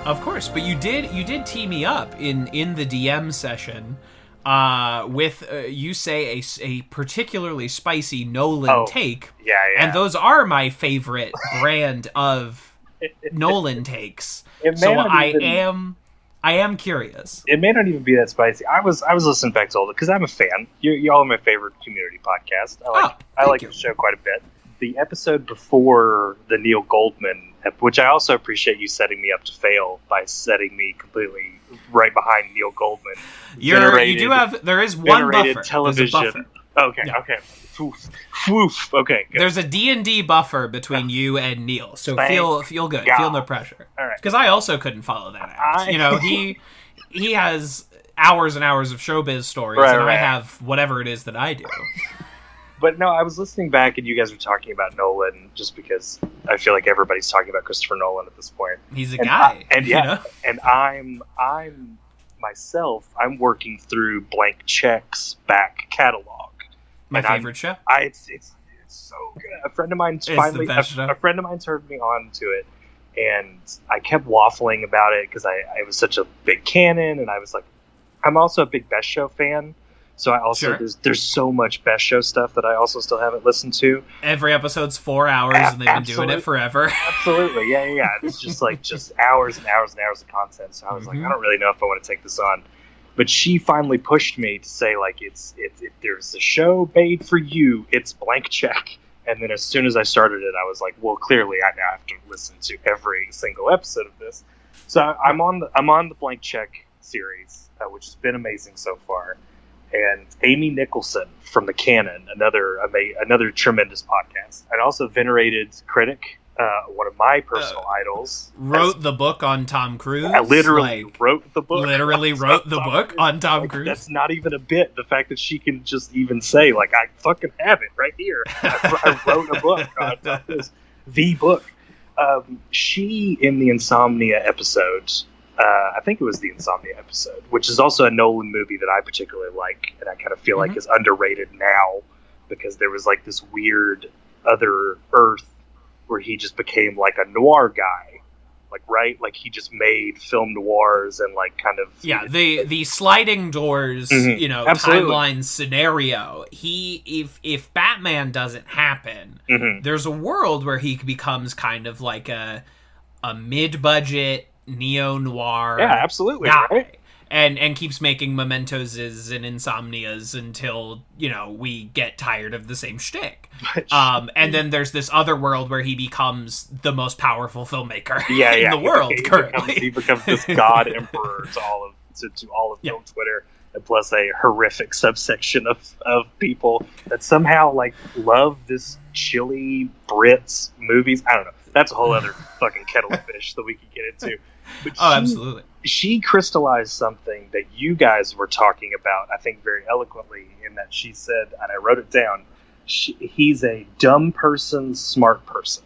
Of course, but you did tee me up in the DM session with you say a particularly spicy Nolan take. Yeah. And those are my favorite brand of Nolan takes. So I am curious. It may not even be that spicy. I was listening back to all it because I'm a fan. Y'all are my favorite community podcast. I like the show quite a bit. The episode before the Neil Goldman, which I also appreciate you setting me up to fail by setting me completely right behind Neil Goldman. There is one buffer. Television. Buffer. Okay. Oof. Okay. Good. There's a D&D buffer between you and Neil, so feel good. God. Feel no pressure. All right. Because I also couldn't follow that act. He has hours and hours of showbiz stories, and I have whatever it is that I do. But no, I was listening back, and you guys were talking about Nolan, just because I feel like everybody's talking about Christopher Nolan at this point. He's a guy, and I'm myself. I'm working through Blank Check's back catalog. My favorite show. It's so good. A friend of mine turned me on to it, and I kept waffling about it because I was such a big canon, and I was like, I'm also a big Best Show fan. So I also there's so much Best Show stuff that I also still haven't listened to. Every episode's 4 hours, and they've been doing it forever. Absolutely, yeah. It's just hours and hours and hours of content. So I was like, I don't really know if I want to take this on. But she finally pushed me to say, like, if there's a show made for you, it's Blank Check. And then as soon as I started it, I was like, well, clearly I now have to listen to every single episode of this. So I'm on the Blank Check series, which has been amazing so far. And Amy Nicholson from The Canon, another tremendous podcast, and also venerated critic, one of my personal idols, wrote the book on Tom Cruise. I literally wrote the book. Literally wrote the book on Tom Cruise. That's not even a bit. The fact that she can just even say, like, I fucking have it right here. I wrote a book on Tom Cruise. The book. She, in the Insomnia episode, I think it was the Insomnia episode, which is also a Nolan movie that I particularly like, and I kind of feel like is underrated now because there was like this weird other Earth where he just became like a noir guy, like he just made film noirs and like kind of the sliding doors timeline scenario. If Batman doesn't happen, there's a world where he becomes kind of like a mid-budget neo-noir guy, right? and keeps making Mementoses and Insomnias until we get tired of the same shtick. And then there's this other world where he becomes the most powerful filmmaker in the world currently. He becomes this god emperor to all of film Twitter, and plus a horrific subsection of people that somehow like love this chilly Brits movies. I don't know. That's a whole other fucking kettle of fish that we could get into. But absolutely. She crystallized something that you guys were talking about, I think, very eloquently, in that she said, and I wrote it down, he's a dumb person, smart person.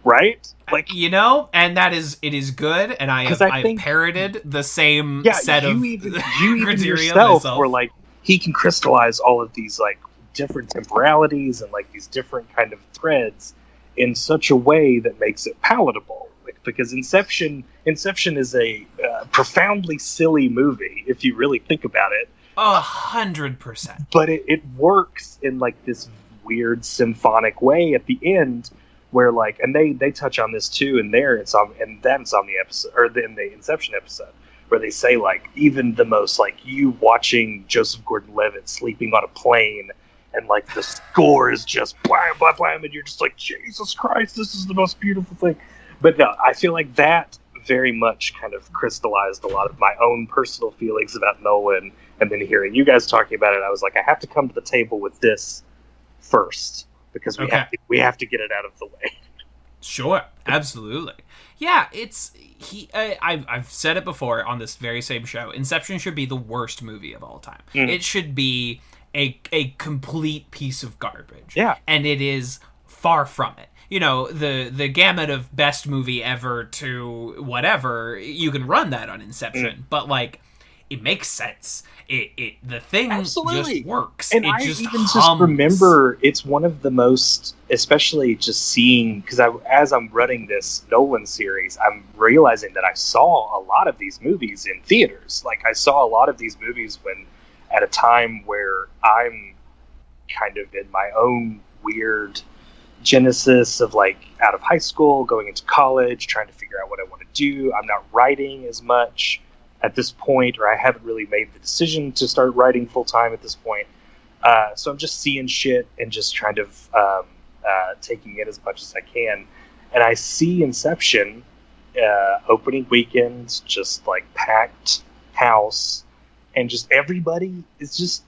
Right? Like, and it is good, and I've parroted the same set of you even yourself were like, he can crystallize all of these like different temporalities and like these different kind of threads in such a way that makes it palatable. Because Inception is a profoundly silly movie if you really think about it. 100%. But it works in like this weird symphonic way at the end, where like, and they touch on this too in that Insomnia episode, or in the Inception episode, where they say like even the most like you watching Joseph Gordon-Levitt sleeping on a plane. And, like, the score is just blam, blam, blam, and you're just like, Jesus Christ, this is the most beautiful thing. But no, I feel like that very much kind of crystallized a lot of my own personal feelings about Nolan. And then hearing you guys talking about it, I was like, I have to come to the table with this first, because we have to get it out of the way. Sure, absolutely. Yeah, I've said it before on this very same show. Inception should be the worst movie of all time. It should be a complete piece of garbage. Yeah. And it is far from it. The gamut of best movie ever to whatever, you can run that on Inception. But, like, it makes sense. The thing Absolutely. just works. And it I just even hums. just remember it's one of the most, especially just seeing, because as I'm running this Nolan series, I'm realizing that I saw a lot of these movies in theaters. Like, I saw a lot of these movies when at a time where I'm kind of in my own weird genesis of, like, out of high school, going into college, trying to figure out what I want to do. I'm not writing as much at this point, or I haven't really made the decision to start writing full time at this point. So I'm just seeing shit and just kind of taking it as much as I can. And I see Inception opening weekend, just like packed house, and just everybody is just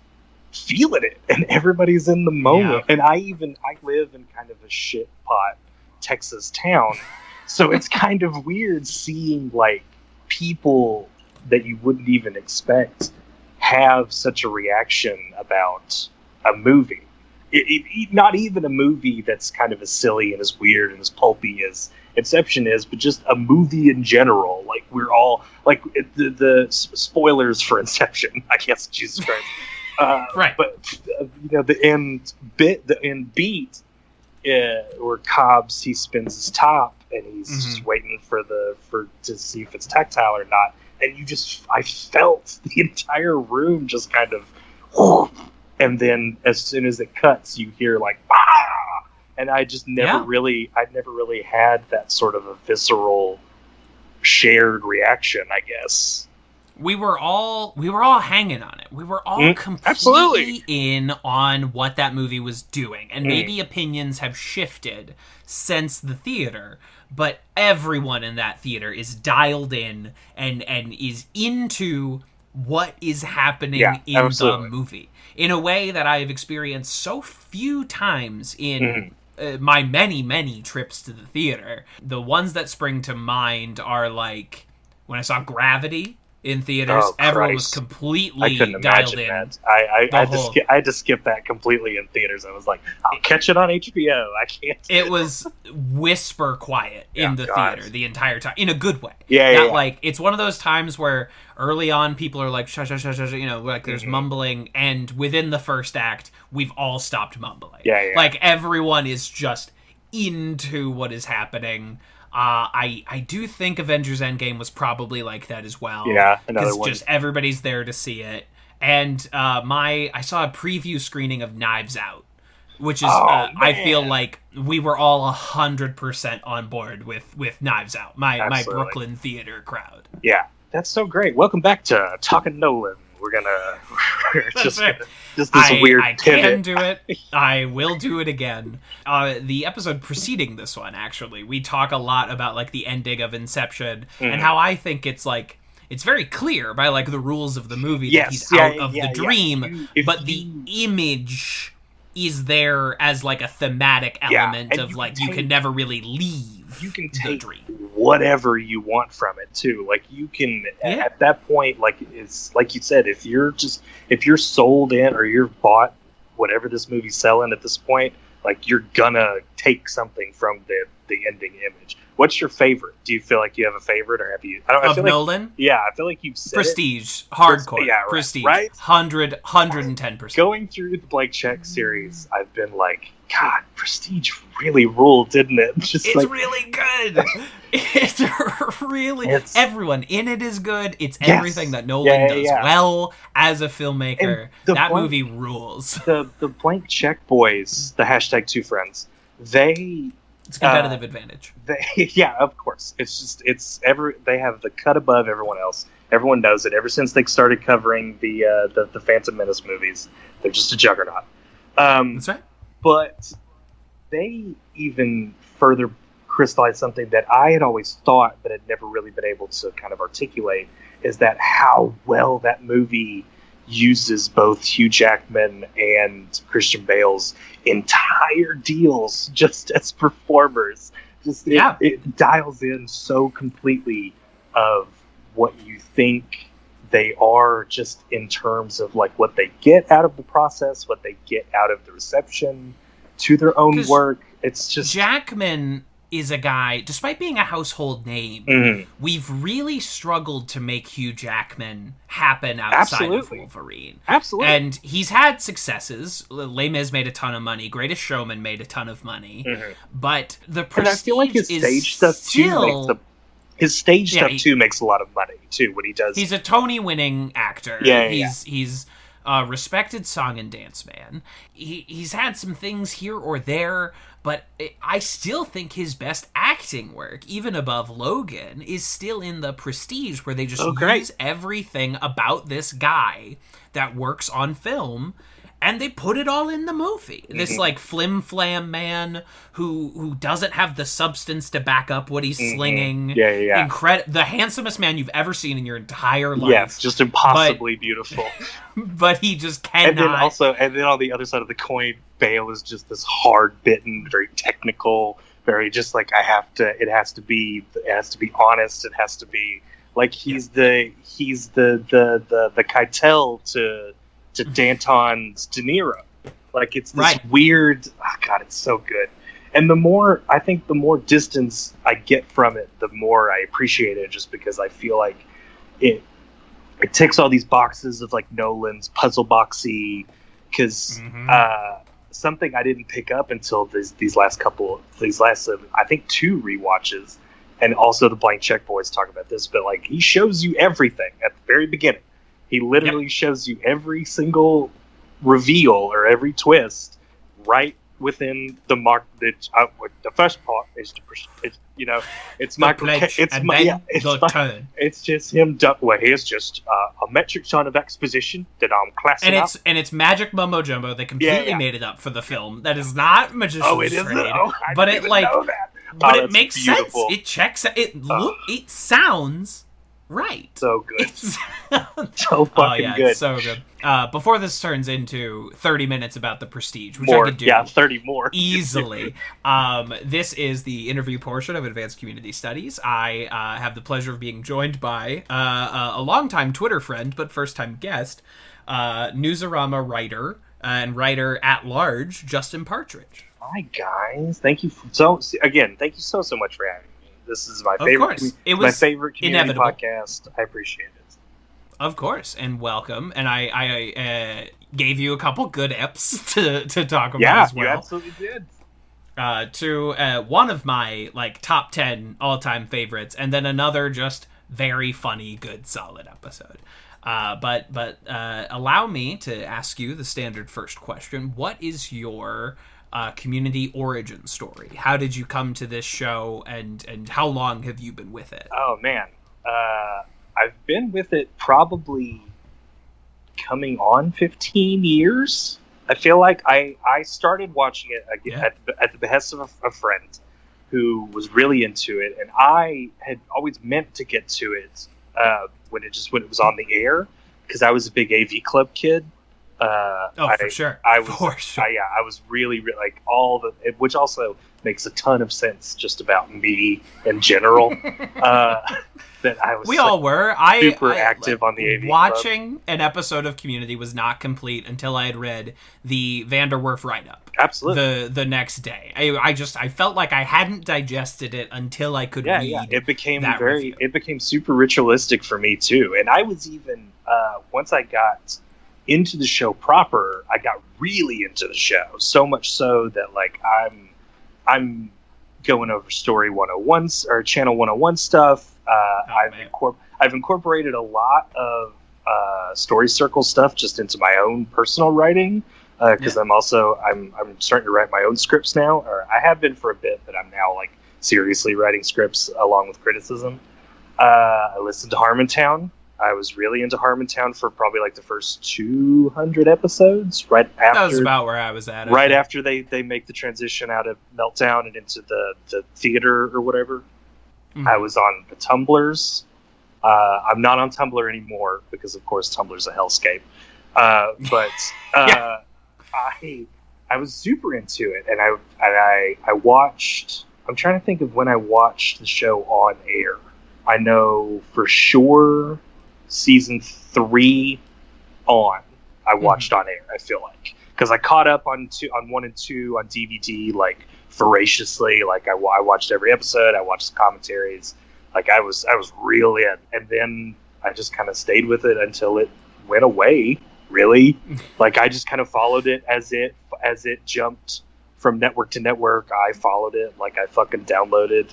feeling it, and everybody's in the moment. Yeah. And I live in kind of a shit pot Texas town, so it's kind of weird seeing like people that you wouldn't even expect have such a reaction about a movie. Not even a movie that's kind of as silly and as weird and as pulpy as Inception is, but just a movie in general. Like, we're all like the spoilers for Inception, I guess. Jesus Christ. Right. But the end beat, where Cobbs, he spins his top and he's just waiting to see if it's tactile or not. And I felt the entire room just kind of, and then as soon as it cuts, you hear like, ah! And I just I'd never really had that sort of a visceral shared reaction, I guess. We were all hanging on it. We were all completely absolutely in on what that movie was doing. And maybe opinions have shifted since the theater, but everyone in that theater is dialed in and is into what is happening in absolutely. the movie in a way that I have experienced so few times in my many trips to the theater. The ones that spring to mind are like when I saw Gravity in theaters. Everyone was completely dialed in. That. I had to skip that completely in theaters. I was like, I'll catch it on HBO. I can't. It was whisper quiet in the theater the entire time, in a good way. Like, it's one of those times where early on people are like, shush, shush, shush, shush, like there's mumbling, and within the first act, we've all stopped mumbling. Like, everyone is just into what is happening. I do think Avengers Endgame was probably like that as well. Yeah, another one. Just everybody's there to see it. And I saw a preview screening of Knives Out, which is I feel like we were all 100% on board with Knives Out, my Brooklyn theater crowd. Yeah, that's so great. Welcome back to Talking Nolan. We're just this weird I pivot. can do it. I will do it again. The episode preceding this one, actually, we talk a lot about like the ending of Inception and how I think it's like it's very clear by like the rules of the movie that he's out of the dream, but the image is there as like a thematic element of like you can never really leave. You can the take dream. Whatever you want from it too. Like, you can at that point, like, it's like you said, if you're sold in or you're bought whatever this movie's selling at this point, like, you're gonna take something from the ending image. What's your favorite? Do you feel like you have a favorite, or have you? I feel Nolan? Like, yeah, I feel like you've said Prestige, hardcore, yeah, Prestige, right? 110%. Going through the Blank Check series, I've been like, God, Prestige really ruled, didn't it? It's like, really good. It's everyone in it is good. It's everything that Nolan does well as a filmmaker. That movie rules. The Blank Check boys, the hashtag 2 friends, it's a competitive advantage. Of course. They have the cut above everyone else. Everyone knows it. Ever since they started covering the Phantom Menace movies, they're just a juggernaut. That's right. But they even further crystallized something that I had always thought but had never really been able to kind of articulate, is that how well that movie uses both Hugh Jackman and Christian Bale's entire deals just as performers. It dials in so completely of what you think they are, just in terms of like what they get out of the process, what they get out of the reception to their own work. It's just Jackman is a guy, despite being a household name, Mhm. we've really struggled to make Hugh Jackman happen outside Absolutely. of Wolverine. Absolutely. And he's had successes. Les Mis made a ton of money. Greatest Showman made a ton of money. Mhm. But the And I feel like his stage stuff too makes a lot of money too when he does. He's a Tony-winning actor. Yeah. He's a respected song and dance man. He's had some things here or there, but I still think his best acting work, even above Logan, is still in The Prestige, where they just use everything about this guy that works on film, and they put it all in the movie. Mm-hmm. This, like, flim-flam man who doesn't have the substance to back up what he's slinging. Yeah. The handsomest man you've ever seen in your entire life. Yes, just impossibly beautiful. But he just cannot. And then on the other side of the coin, Bale is just this hard-bitten, very technical, very just like, it has to be honest, it has to be, like, he's the Keitel to Danton's De Niro. Like, it's this weird, God, it's so good. And the more distance I get from it, the more I appreciate it, just because I feel like it ticks all these boxes of, like, Nolan's puzzle boxy, because something I didn't pick up until these last I think 2 rewatches, and also the Blank Check Boys talk about this, but, like, he shows you everything at the very beginning. He literally shows you every single reveal or every twist right within the mark. The first part is it's Michael. Turn. It's just him. Well, here's just a metric ton of exposition that I'm classing up. And it's magic mumbo jumbo. They completely made it up for the film. That is not magician's trade. But it makes beautiful. sense. It checks. It sounds right. So good. It's so fucking good. It's so good. Before this turns into 30 minutes about The Prestige, which more, I could do 30 more easily. This is the interview portion of Advanced Community Studies. I have the pleasure of being joined by a longtime Twitter friend, but first-time guest, Newsarama writer and writer at large, Justin Partridge. Hi, guys. Thank you so much for having me. This is my favorite. It was my favorite community podcast. I appreciate it. Of course, and welcome. And I gave you a couple good eps to talk about as well. Yeah, you absolutely did. To one of my top 10 all-time favorites, and then another just very funny, good, solid episode. But allow me to ask you the standard first question: what is your community origin story? How did you come to this show, and how long have you been with it? Oh man, I've been with it probably coming on 15 years. I feel like I started watching it again at the behest of a friend who was really into it, and I had always meant to get to it when it was on the air, because I was a big AV Club kid. For sure. I was really like which also makes a ton of sense just about me in general. That I was. We all were. Super active on the AV watching Club. An episode of Community was not complete until I had read the Vanderwerf write-up. Absolutely. The next day, I felt like I hadn't digested it until I could read. Yeah. It became super ritualistic for me too, and I was even once I got into the show proper, I got really into the show, so much so that I'm going over Story 101 or Channel 101 stuff. I've incorporated a lot of Story Circle stuff just into my own personal writing, because I'm starting to write my own scripts now, or I have been for a bit, but I'm now seriously writing scripts along with criticism. I listened to Harmontown. I was really into Harmontown for probably the first 200 episodes. Right after that was about where I was at. Right after they make the transition out of Meltdown and into the theater or whatever. Mm-hmm. I was on the Tumblrs. I'm not on Tumblr anymore because, of course, Tumblr's a hellscape. But I was super into it, and I watched. I'm trying to think of when I watched the show on air. I know for sure season 3 on. I watched on air. I feel like, because I caught up on 1 and 2 on DVD voraciously. Like I watched every episode. I watched the commentaries. Like I was real in, and then I just kind of stayed with it until it went away. Really, like I just kind of followed it as it jumped from network to network. I followed it. Like I fucking downloaded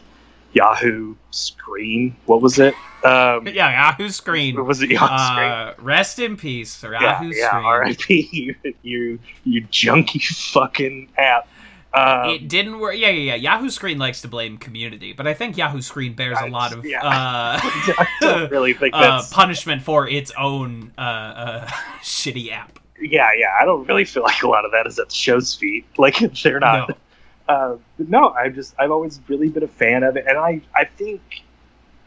Yahoo Screen. What was it? Yahoo Screen. What was it? Yahoo Screen. Rest in peace, Yahoo Screen. R.I.P. you junky fucking app. It didn't work. Yeah. Yahoo Screen likes to blame community, but I think Yahoo Screen bears a lot of I don't really think that's punishment for its own shitty app. Yeah. I don't really feel like a lot of that is at the show's feet. Like they're not. No. I've always really been a fan of it, and I think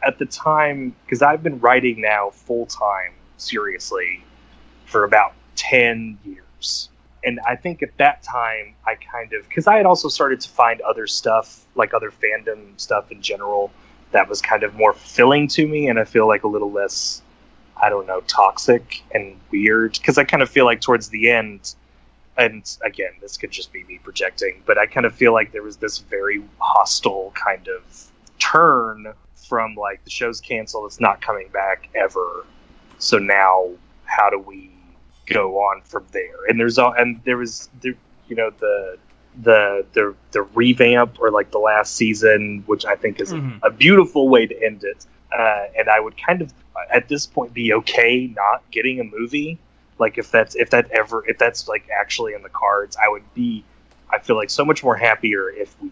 at the time, because I've been writing now full time, seriously, for about 10 years. And I think at that time, I because I had also started to find other stuff, like other fandom stuff in general, that was kind of more fulfilling to me, and I feel like a little less, I don't know, toxic and weird. Because I kind of feel like towards the end, and again, this could just be me projecting, but I kind of feel like there was this very hostile kind of turn from like the show's canceled, it's not coming back ever. So now, how do we go on from there? And there was the revamp, or like the last season, which I think is a beautiful way to end it. And I would kind of at this point be okay not getting a movie. Like if that's like actually in the cards, I feel like so much more happier if we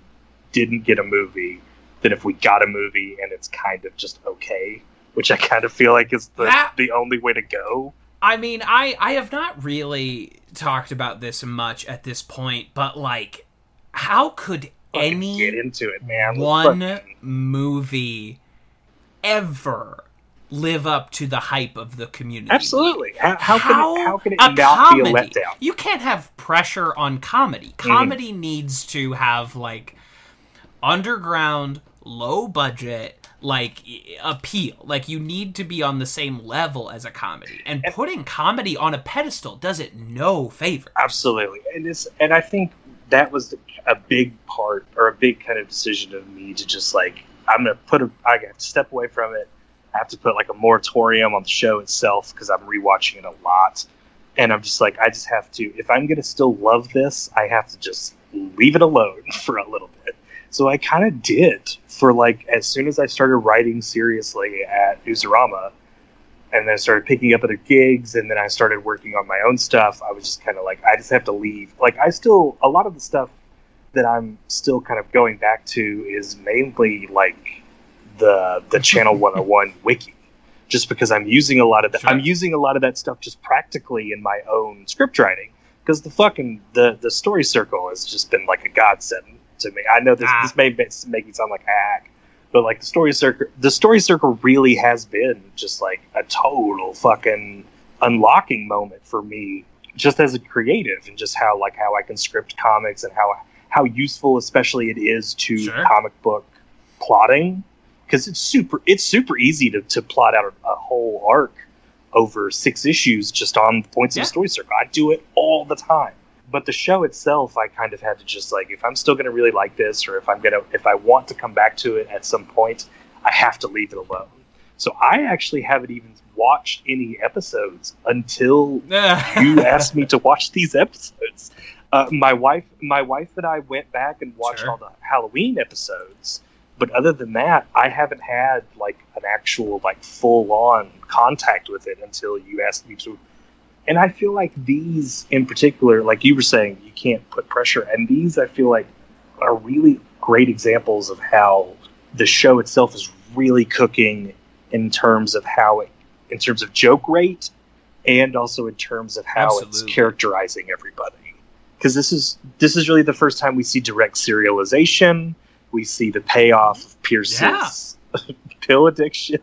didn't get a movie than if we got a movie and it's kind of just okay, which I kind of feel like is the only way to go. I mean, I have not really talked about this much at this point, but like, how could any get into it, man? one movie ever live up to the hype of the community? Absolutely. How can it not be a letdown? You can't have pressure on comedy. Comedy needs to have like underground, low budget, like appeal. Like you need to be on the same level as a comedy, and putting comedy on a pedestal does it no favor. Absolutely. And I think that was a big part, or a big kind of decision of me to just like, I got to step away from it. I have to put like a moratorium on the show itself, because I'm rewatching it a lot, and I'm just like, I just have to, if I'm gonna still love this, I have to just leave it alone for a little bit. So I kind of did, for like, as soon as I started writing seriously at Newsarama, and then I started picking up other gigs, and then I started working on my own stuff, I was just kind of like, I just have to leave. Like, a lot of the stuff that I'm still kind of going back to is mainly like the Channel 101 wiki, just because I'm using a lot of that. Sure. I'm using a lot of that stuff just practically in my own script writing, because the story circle has just been like a godsend to me. I know this may make me sound like a hack, but like the story circle really has been just like a total fucking unlocking moment for me, just as a creative, and just how I can script comics, and how useful especially it is to comic book plotting, because it's super easy to plot out a whole arc over 6 issues just on points of the story circle. I do it all the time. But the show itself, I kind of had to just like, if I'm still going to really like this, or if I want to come back to it at some point, I have to leave it alone. So I actually haven't even watched any episodes until you asked me to watch these episodes. My wife and I went back and watched all the Halloween episodes. But other than that, I haven't had like an actual like full on contact with it until you asked me to. And I feel like these in particular, like you were saying, you can't put pressure. And these, I feel like, are really great examples of how the show itself is really cooking in terms of in terms of joke rate, and also in terms of how it's characterizing everybody. Because this is really the first time we see direct serialization. We see the payoff of Pierce's pill addiction.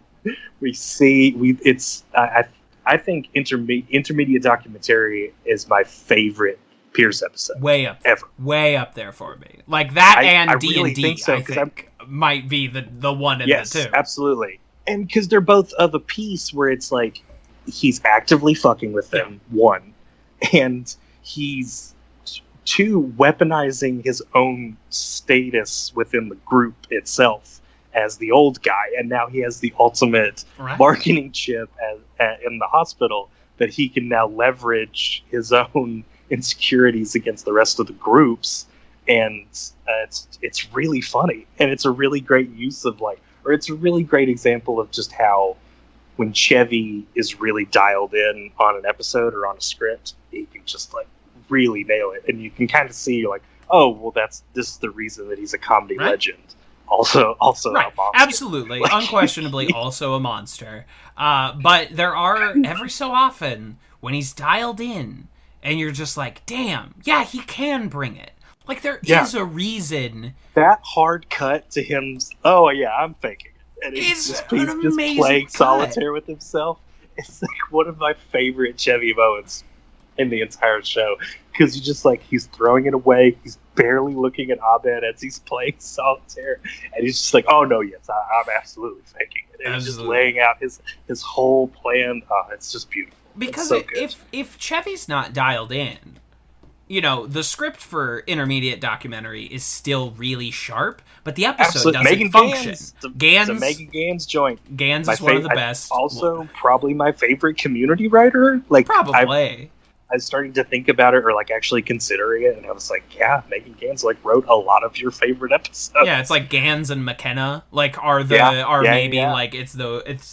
I think intermediate documentary is my favorite Pierce episode. Way up there for me. Like that, and D&D, really think so, I think might be the one in the two. Absolutely. And because they're both of a piece where it's like he's actively fucking with them, one, and he's two, weaponizing his own status within the group itself as the old guy, and now he has the ultimate marketing chip in the hospital that he can now leverage his own insecurities against the rest of the groups, and it's really funny, and it's a really great use of it's a really great example of just how when Chevy is really dialed in on an episode or on a script, he can just really nail it, and you can kind of see you're like, oh well, this is the reason that he's a comedy legend. Also right. a monster. Absolutely, unquestionably also a monster. But there are every so often when he's dialed in, and you're just like, damn, yeah, he can bring it. Like, there is a reason. That hard cut to him, oh yeah, I'm faking it. And he's just playing solitaire with himself. It's one of my favorite Chevy moments in the entire show. Because you just he's throwing it away, he's barely looking at Abed as he's playing solitaire, and he's just like, oh no, yes, I'm absolutely faking it. And he's just laying out his whole plan. It's just beautiful. Because so if Chevy's not dialed in, the script for Intermediate Documentary is still really sharp, but the episode doesn't Megan function. Gans, it's a Megan Gans joint. Gans is one of the best. Also, probably my favorite community writer. Probably. I was starting to think about it, or actually considering it, and I was like, yeah, Megan Gans wrote a lot of your favorite episodes. Yeah, it's like Gans and McKenna it's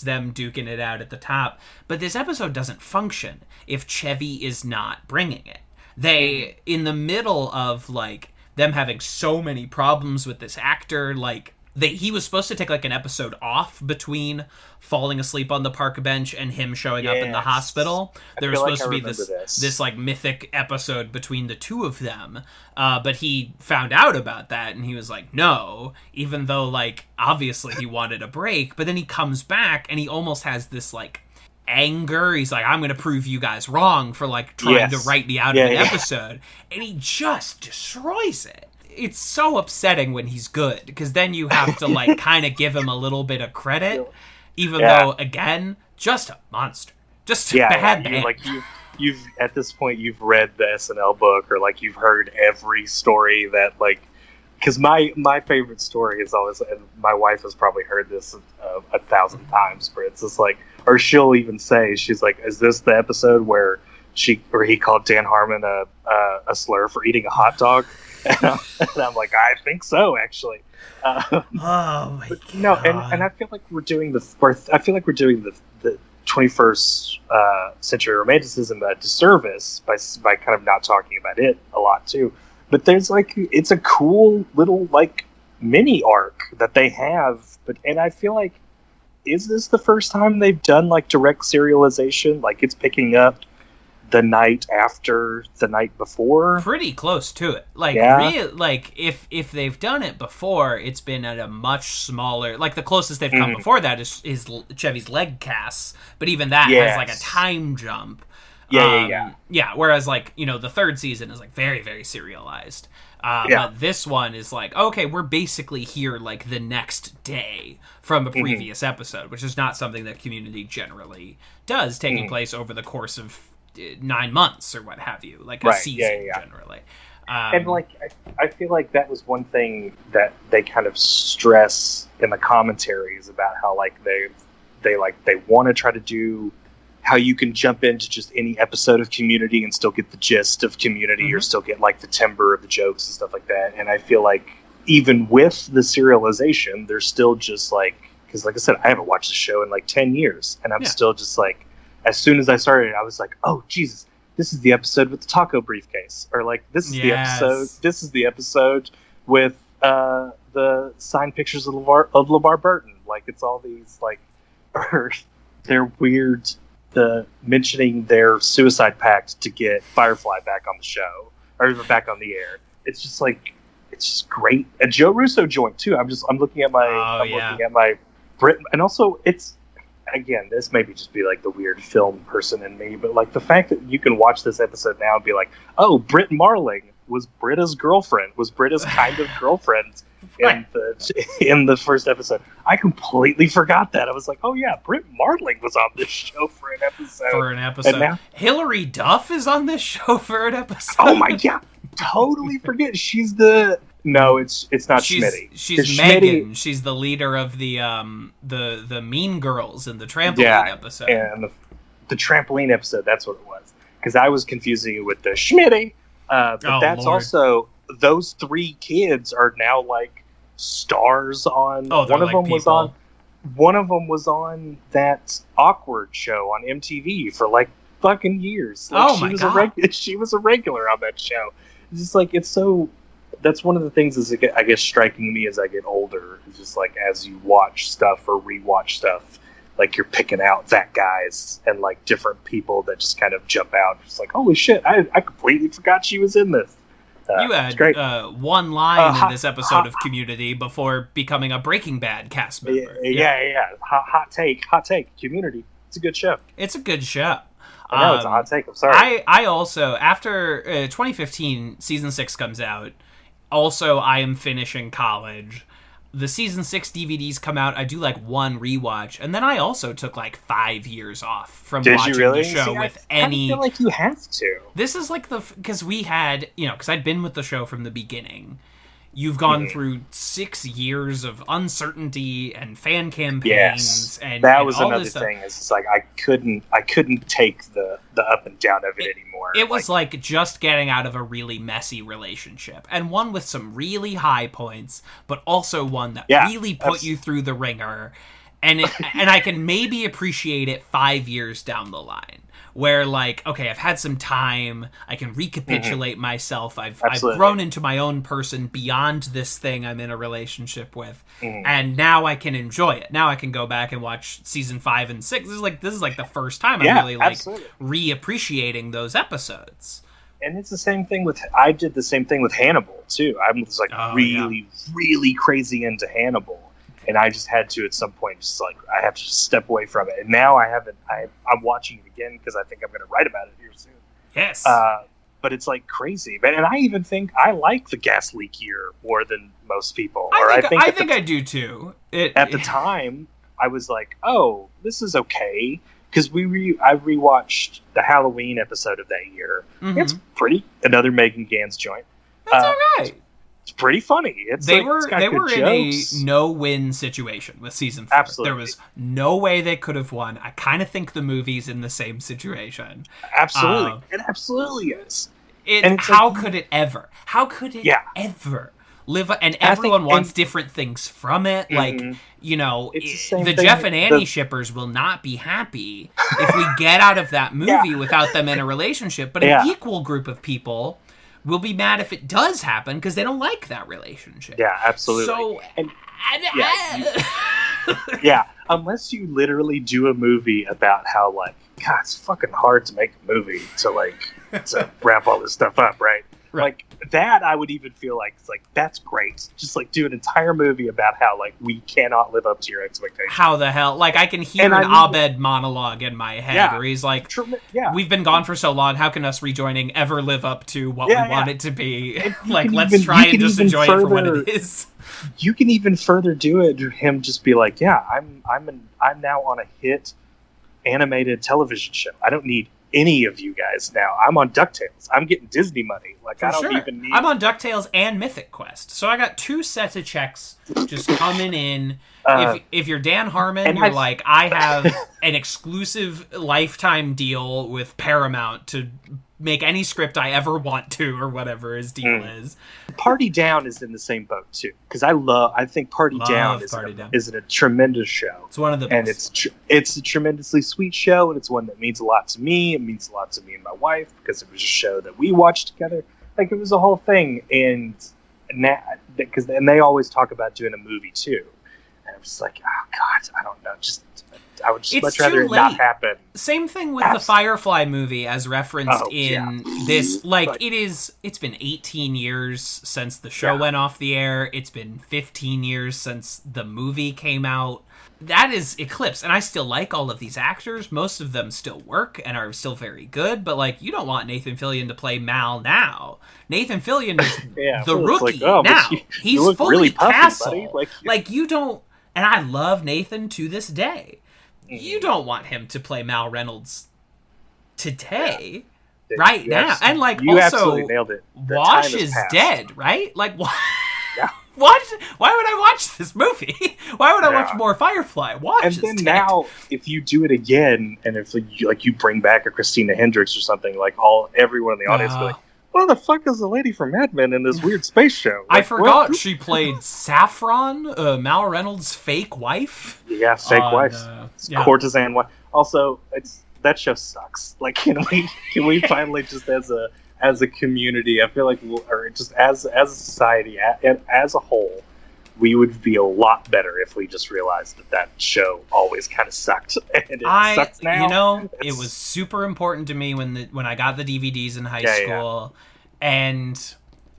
them duking it out at the top. But this episode doesn't function if Chevy is not bringing it. They, in the middle of them having so many problems with this actor, he was supposed to take an episode off between falling asleep on the park bench and him showing up in the hospital. There was supposed to be this mythic episode between the two of them, but he found out about that and he was like, no, even though obviously he wanted a break. But then he comes back and he almost has this anger. He's like, I'm gonna prove you guys wrong for trying to write me out of an episode, and he just destroys it. It's so upsetting when he's good, because then you have to kind of give him a little bit of credit, even though, again, just a monster, just a bad man. You've at this point you've read the SNL book, or you've heard every story that because my favorite story is always, and my wife has probably heard this 1,000 times, but it's just or she'll even say, she's like, is this the episode where he called Dan Harmon a slur for eating a hot dog? And I'm like, I think so, actually. Oh my god! No, and I feel like we're doing the 21st century romanticism a disservice by kind of not talking about it a lot too. But there's it's a cool little mini arc that they have. And I feel like, is this the first time they've done direct serialization? It's picking up the night after the night before, pretty close to it. Really, if they've done it before, it's been at a much smaller. The closest they've come before that is Chevy's leg casts, but even that has a time jump. Yeah. Whereas the third season is very, very serialized. But this one is okay, we're basically here the next day from a previous episode, which is not something that Community generally does, taking place over the course of 9 months or what have you, a season generally. And I feel like that was one thing that they kind of stress in the commentaries about how they want to try to do how you can jump into just any episode of Community and still get the gist of Community, or still get the timbre of the jokes and stuff like that. And I feel like even with the serialization, there's still just because I said, I haven't watched the show in 10 years, and I'm still just as soon as I started, I was like, "Oh Jesus, this is the episode with the taco briefcase," or this is the episode. This is the episode with the signed pictures of LeVar Burton. It's all these they're weird. The mentioning their suicide pact to get Firefly back on the show, or back on the air. It's just it's just great. A Joe Russo joint too. I'm looking at my looking at my Brit, and also it's. Again, this maybe just be the weird film person in me, but the fact that you can watch this episode now and be like, oh, Britt Marling was Britta's girlfriend, was Britta's kind of girlfriend in the first episode. I completely forgot that. I was like, oh yeah, Britt Marling was on this show for an episode. And now Hilary Duff is on this show for an episode. Oh my god. totally forget. She's the no. It's not Schmitty. She's Megan. She's the leader of the Mean Girls in the trampoline episode. And the trampoline episode. That's what it was. Because I was confusing it with the Schmitty. But that's Lord. Also those three kids are now like stars on. Oh, one of like them people. was on. One of them was on that Awkward show on MTV for like fucking years. Like, my God. She was a regular on that show. It's just like it's so. That's one of the things is I guess striking me as I get older. It's just like as you watch stuff or rewatch stuff, like you're picking out that guys and like different people that just kind of jump out. It's like holy shit! I completely forgot she was in this. You had one line in this episode of Community before becoming a Breaking Bad cast member. Yeah. Hot take. Community. It's a good show. It's a good show. I know it's a hot take. I'm sorry. I also, after 2015, Season 6 comes out, also I am finishing college. The Season 6 DVDs come out, I do like one rewatch, and then I also took like 5 years off from watching the show with any... I feel like you have to. This is like because we had, because I'd been with the show from the beginning. You've gone through 6 years of uncertainty and fan campaigns, and that was all another thing. It's like I couldn't take the up and down of it anymore. It was like just getting out of a really messy relationship, and one with some really high points, but also one that really put you through the ringer. And and I can maybe appreciate it 5 years down the line. Where, like, okay, I've had some time, I can recapitulate myself, I've grown into my own person beyond this thing I'm in a relationship with, and now I can enjoy it. Now I can go back and watch season 5 and 6. This is like the first time I'm really, like, reappreciating those episodes. And it's the same thing I did the same thing with Hannibal, too. I was, like, really crazy into Hannibal. And I just had to, at some point, just like, I have to just step away from it. And now I'm watching it again because I think I'm going to write about it here soon. Yes. But it's like crazy. And I even think I like the gas leak year more than most people. I think I do too. At the time, I was like, oh, this is okay. Because I rewatched the Halloween episode of that year. Mm-hmm. It's another Megan Gans joint. That's all right. It's pretty funny. They were in a no-win situation with season 4. Absolutely. There was no way they could have won. I kind of think the movie's in the same situation. Absolutely. It absolutely is. How could it ever? How could it ever live? And everyone wants different things from it. Like, the Jeff and Annie shippers will not be happy if we get out of that movie without them in a relationship. But an equal group of people will be mad if it does happen because they don't like that relationship. Yeah, absolutely. So, unless you literally do a movie about how, like, God, it's fucking hard to make a movie to wrap all this stuff up, right? Like, that I would even feel like, it's like, that's great. Just, like, do an entire movie about how, like, we cannot live up to your expectations. How the hell? Like, I can hear Abed monologue in my head where he's like, we've been gone for so long, how can us rejoining ever live up to what we want it to be? Like, let's try and just enjoy it for what it is. You can even further do it to him just be like, I'm now on a hit animated television show. I don't need any of you guys now. I'm on DuckTales. I'm getting Disney money. Like, I don't even need... I'm on DuckTales and Mythic Quest. So I got 2 sets of checks just coming in. If you're Dan Harmon, you're like, I have an exclusive lifetime deal with Paramount to make any script I ever want to, or whatever his deal is. Party Down is in the same boat too, because I think Party Down is a tremendous show. It's one of the best. And it's a tremendously sweet show, and it's one that means a lot to me. It means a lot to me and my wife because it was a show that we watched together. Like, it was a whole thing, and they always talk about doing a movie too. And I was like, oh God, I don't know, I would just much rather it not happen. Same thing with the Firefly movie, as referenced this. Like, it's been 18 years since the show went off the air. It's been 15 years since the movie came out. That is Eclipse, and I still like all of these actors. Most of them still work and are still very good, but, like, you don't want Nathan Fillion to play Mal now. Nathan Fillion is the rookie now. He's fully really Castle. Like, you don't... And I love Nathan to this day. You don't want him to play Mal Reynolds today. right now. And like, you also, absolutely nailed it. Wash is dead, right? Like, yeah. Why would I watch this movie? Why would I watch more Firefly? Wash and is then dead. Now, if you do it again, and if you bring back a Christina Hendricks or something, like everyone in the audience be like, "What the fuck is the lady from Mad Men in this weird space show?" Like, I forgot she played Saffron, Mal Reynolds' fake wife. Yeah, fake wife, courtesan wife. Also, that show sucks. Like, can we finally just as a community, I feel like, or just as a society, as a whole, we would be a lot better if we just realized that show always kind of sucked, and it sucks now. It was super important to me when I got the DVDs in high school, and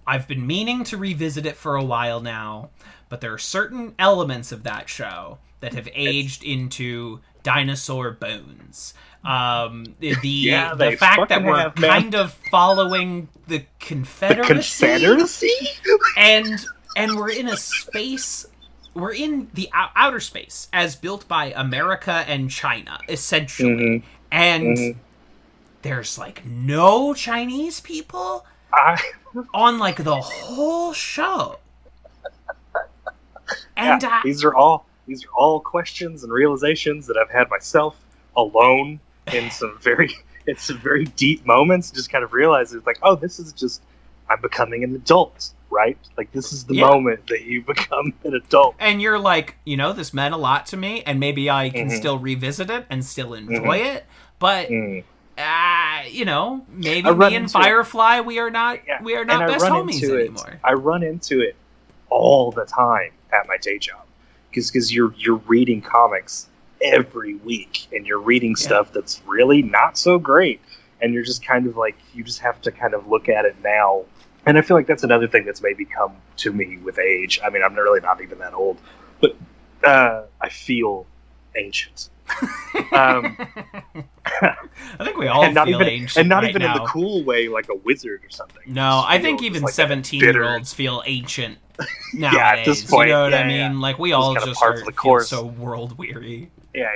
I've been meaning to revisit it for a while now, but there are certain elements of that show that have aged into dinosaur bones. The fact that we're kind of following the Confederacy, and we're in a space, we're in the outer space as built by America and China, essentially, and there's like no Chinese people on like the whole show, and these are all questions and realizations that I've had myself alone in some very deep moments. Just kind of realize it's like, oh, this is just, I'm becoming an adult, right? Like, this is the moment that you become an adult, and you're like, this meant a lot to me, and maybe I can still revisit it and still enjoy it, but maybe me and Firefly, we are not best homies anymore. I run into it all the time at my day job, because you're reading comics every week, and you're reading stuff that's really not so great, and you're just kind of like, you just have to kind of look at it now. And I feel like that's another thing that's maybe come to me with age. I mean, I'm really not even that old, but I feel ancient. I think we all feel ancient, and not right even now. In the cool way, like a wizard or something. No, I think even like 17-year-olds feel ancient nowadays. At this point, you know what I mean? Yeah. Like, we all just feel so world weary. Yeah.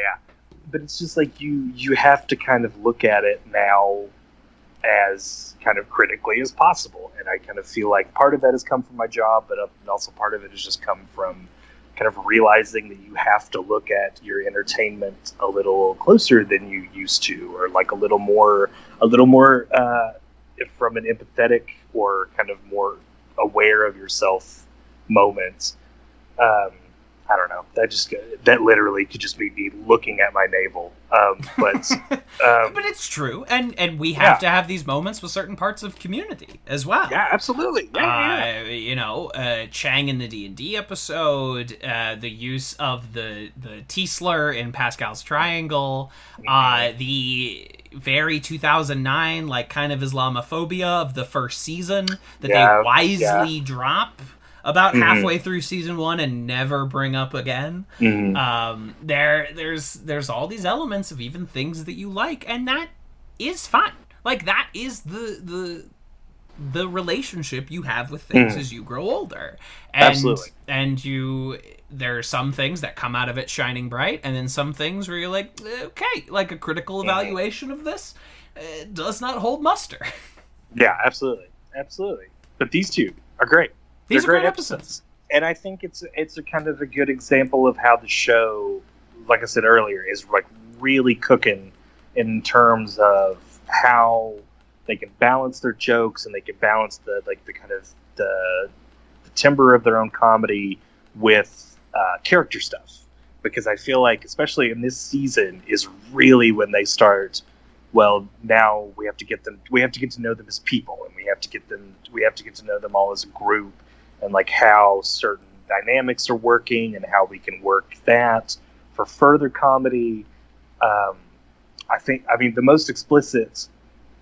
But it's just like, you have to kind of look at it now as kind of critically as possible, and I kind of feel like part of that has come from my job, but also part of it has just come from kind of realizing that you have to look at your entertainment a little closer than you used to, or like a little more from an empathetic or kind of more aware of yourself moment. I don't know. That literally could just be me looking at my navel. But it's true, and we have to have these moments with certain parts of community as well. Yeah, absolutely. Chang in the D&D episode, the use of the T-slur in Pascal's Triangle, the very 2009 like kind of Islamophobia of the first season that they wisely drop about halfway through season 1 and never bring up again. There's all these elements of even things that you like, and that is fine. Like, that is the relationship you have with things as you grow older. And, absolutely. And there are some things that come out of it shining bright, and then some things where you're like, okay, like a critical evaluation of this does not hold muster. Yeah, absolutely. But these two are great. These are great episodes. And I think it's a kind of a good example of how the show, like I said earlier, is like really cooking in terms of how they can balance their jokes, and they can balance the kind of the timbre of their own comedy with character stuff. Because I feel like, especially in this season, is really when they start. Well, now we have to get to know them as people, and we have to get to know them all as a group, and like how certain dynamics are working, and how we can work that for further comedy. I mean, the most explicit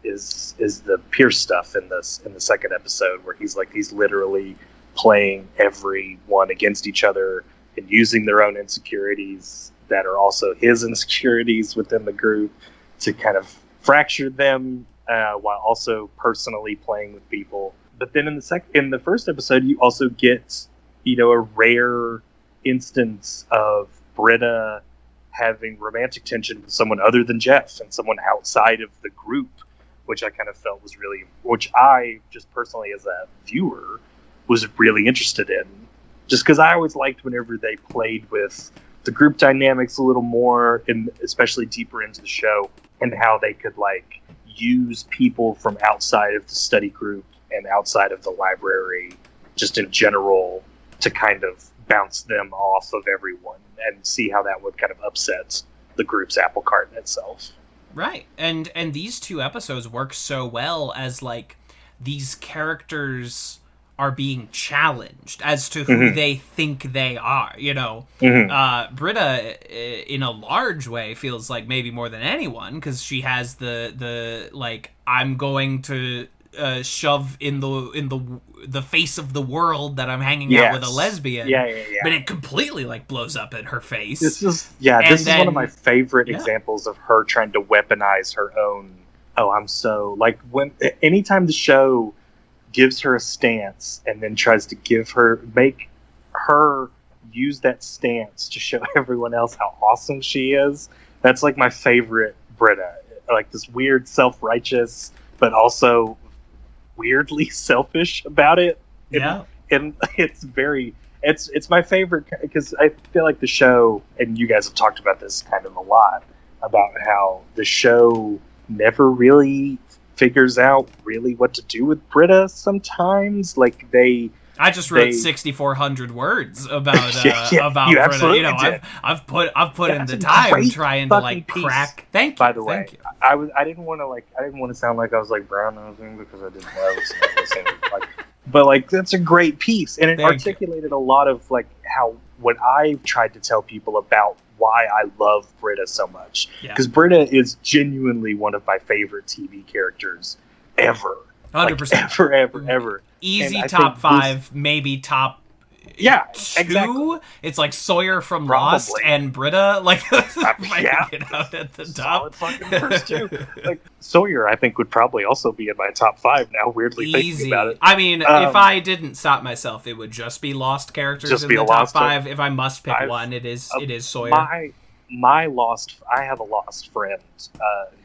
is the Pierce stuff in the second episode, where he's literally playing everyone against each other and using their own insecurities that are also his insecurities within the group to kind of fracture them, while also personally playing with people. But then in the first episode, you also get, a rare instance of Britta having romantic tension with someone other than Jeff, and someone outside of the group, which I kind of felt was really, which I just personally as a viewer was really interested in, just because I always liked whenever they played with the group dynamics a little more, and especially deeper into the show, and how they could like use people from outside of the study group and outside of the library, just in general, to kind of bounce them off of everyone and see how that would kind of upset the group's apple cart in itself. Right. And these two episodes work so well as like these characters are being challenged as to who they think they are, you know. Britta, in a large way, feels like maybe more than anyone, because she has the like, I'm going to shove in the face of the world that I'm hanging out with a lesbian. But it completely like blows up in her face. This is one of my favorite examples of her trying to weaponize her own. Oh, I'm so like anytime the show gives her a stance and then tries to make her use that stance to show everyone else how awesome she is. That's like my favorite Britta. Like this weird self-righteous, but also weirdly selfish about it. And it's my favorite because I feel like the show, and you guys have talked about this kind of a lot, about how the show never really figures out really what to do with Britta sometimes. Like I just wrote 6,400 words about about Britta. You know, I've put in the time trying to like crack. Thank you. By the way, I didn't want to sound like I was like brown nosing because I didn't know. But like that's a great piece, and it articulated a lot of like how what I tried to tell people about why I love Britta so much, because Britta is genuinely one of my favorite TV characters ever. 100%. Ever. Easy top 5, maybe top 2. Exactly. It's like Sawyer from Lost and Britta, like get out at the top. Solid fucking first 2. Like Sawyer, I think would probably also be in my top 5 now. Weirdly thinking about it. I mean, if I didn't stop myself, it would just be Lost characters in the top 5. If I must pick one, it is Sawyer. I have a Lost friend